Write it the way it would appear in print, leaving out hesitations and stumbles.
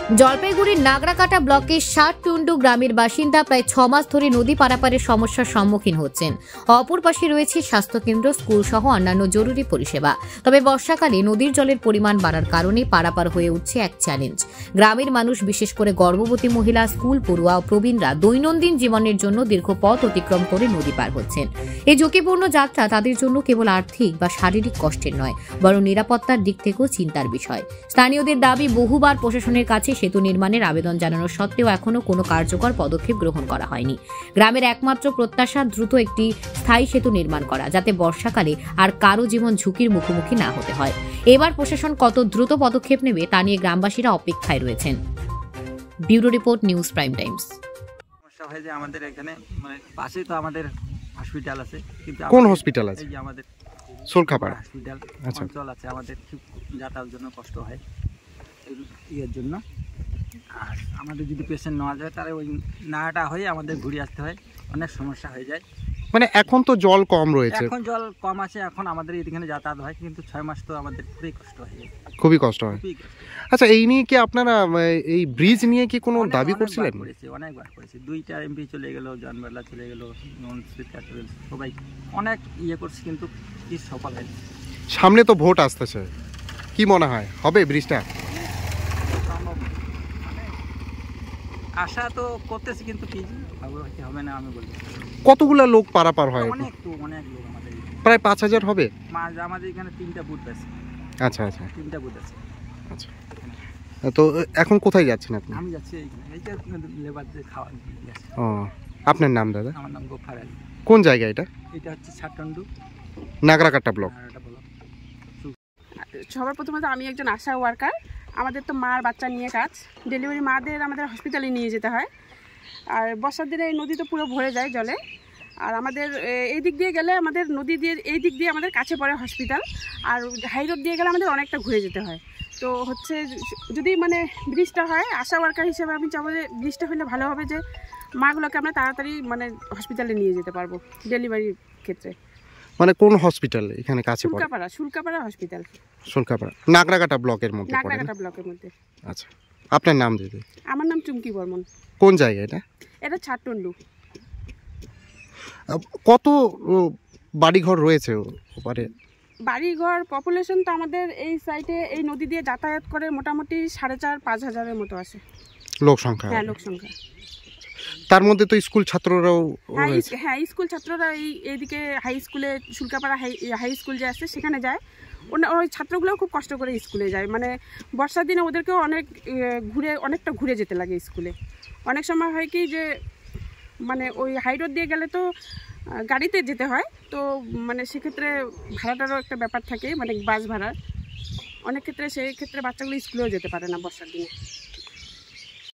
জলপাইগুড়ির নাগরাকাটা ব্লকের ষাটটুন্ডু গ্রামের বাসিন্দা প্রায় 6 মাস ধরে নদী পারাপারের সমস্যার সম্মুখীন হচ্ছেন। অপর পাশে রয়েছে স্বাস্থ্যকেন্দ্র, স্কুল সহ অন্যান্য জরুরি পরিষেবা। তবে বর্ষাকালে নদীর জলের পরিমাণ বাড়ার কারণে পারাপার হয়ে উঠছে এক চ্যালেঞ্জ। গ্রামের মানুষ, বিশেষ করে গর্ভবতী মহিলা, স্কুল পড়ুয়া ও প্রবীণরা দৈনন্দিন জীবনের জন্য দীর্ঘ পথ অতিক্রম করে নদী পার হচ্ছেন। এই ঝুঁকিপূর্ণ যাত্রা তাদের জন্য কেবল আর্থিক বা শারীরিক কষ্টের নয়, বরং নিরাপত্তার দিক থেকেও চিন্তার বিষয়। স্থানীয়দের দাবি, বহুবার প্রশাসনের কাছে সেতু নির্মাণের আবেদন জানানো সত্ত্বেও এখনো কোনো কার্যকর পদক্ষেপ গ্রহণ করা হয়নি। গ্রামের একমাত্র প্রত্যাশা দ্রুত একটি স্থায়ী সেতু নির্মাণ করা, যাতে বর্ষাকালে আর কারো জীবন ঝুঁকির মুখোমুখি না হতে হয়। এবার প্রশাসন কত দ্রুত পদক্ষেপ নেবে তা নিয়ে গ্রামবাসীরা অপেক্ষায় রয়েছেন। Bureau report, news prime Times. সমস্যা হয় যে আমাদের এখানে মানে পাশেই তো আমাদের হসপিটাল আছে, কিন্তু কোন হসপিটাল আছে? এই যে আমাদের সোলখাপাড়া হসপিটাল আচ্ছা অঞ্চল আছে, আমাদের খুব যাতায়াতের জন্য কষ্ট হয় ইয়ের জন্য। আর আমাদের যদি পেশেন্ট নেওয়া যায় তাহলে ওই নাটা হয়ে আমাদের ঘুরে আসতে হয়, অনেক সমস্যা হয়ে যায়। মানে এখন তো জল কম রয়েছে, এখন জল কম আছে, এখন আমাদের এখানে যাতায়াত হয়, কিন্তু 6 মাস তো আমাদের খুবই কষ্ট হয়, খুবই কষ্ট হয়। আচ্ছা, এই নিয়ে কি আপনারা এই ব্রিজ নিয়ে কি কোনো দাবি করছিলেন? অনেকবার করেছি, 2টা এমপি চলে গেল, জনবার্লা চলে গেল, সবাই অনেক ইয়ে করছে, কিন্তু কি সফল হয়নি। সামনে তো ভোট আসতেছে, কি মনে হয় হবে ব্রিজটা? আশা তো করতেছি, কিন্তু কি হবে না আমি বলবো। কতগুলা লোক পারাপার হয়? অনেক লোক আমাদের প্রায় 5000 হবে। আমাদের এখানে 3টা বুথ আছে। আচ্ছা আচ্ছা, 3টা বুথ আছে। আচ্ছা, তো এখন কোথায় যাচ্ছেন আপনি? আমি যাচ্ছি এইখানে, এইটা লেবারদের খাওয়া দিয়েছে। ও, আপনার নাম দাদা? আমার নাম গোফার আলী। কোন জায়গা এটা? এটা হচ্ছে ষাটটুন্ডু, নাগরাকাটা ব্লক। সবার প্রথমত আমি একজন আশা ওয়ার্কার। আমাদের তো মার বাচ্চা নিয়ে কাজ, ডেলিভারি মাদের আমাদের হসপিটালে নিয়ে যেতে হয়। আর বর্ষার দিনে এই নদী তো পুরো ভরে যায় জলে। আর আমাদের এই দিক দিয়ে গেলে আমাদের নদী দিয়ে এই দিক দিয়ে আমাদের কাছে পড়ে হসপিটাল, আর হাই রোড দিয়ে গেলে আমাদের অনেকটা ঘুরে যেতে হয়। তো হচ্ছে যদি মানে ব্রিজটা হয়, আশা ওয়ার্কার হিসেবে আমি চাবো যে ব্রিজটা হলে ভালো হবে, যে মাগুলোকে আমরা তাড়াতাড়ি মানে হসপিটালে নিয়ে যেতে পারবো ডেলিভারির ক্ষেত্রে। মানে কোন হসপিটাল এখানে কাছে পড়ে? শুল্কাপাড়া হসপিটাল, শুল্কাপাড়া নাগরাকাটা ব্লকের মধ্যে পড়ে। নাগরাকাটা ব্লকের মধ্যে। আচ্ছা, আপনার নাম দিদি? আমার নাম চুমকি বর্মন। কোন জায়গা এটা? এটা ষাটটুন্ডু। কত বাড়িঘর রয়েছে ওপারে? বাড়িঘর পপুলেশন তো আমাদের এই সাইডে এই নদী দিয়ে যাতায়াত করে মোটামুটি 4,500-5 হাজারের মতো আছে লোক সংখ্যা। হ্যাঁ, লোক সংখ্যা। তার মধ্যে তো স্কুল ছাত্ররাও? হ্যাঁ, স্কুল ছাত্ররা এইদিকে হাই স্কুলে, শুল্কাপাড়া হাই স্কুল যে আছে সেখানে যায়। ওই ছাত্রগুলোও খুব কষ্ট করে স্কুলে যায়, মানে বর্ষার দিনে ওদেরকেও অনেকটা ঘুরে যেতে লাগে স্কুলে। অনেক সময় হয় কি যে মানে ওই হাই রোড দিয়ে গেলে তো গাড়িতে যেতে হয়, তো মানে সেক্ষেত্রে ভাড়াটারও একটা ব্যাপার থাকে, মানে বাস ভাড়ার। অনেক ক্ষেত্রে সেই ক্ষেত্রে বাচ্চাগুলো স্কুলেও যেতে পারে না বর্ষার দিনে।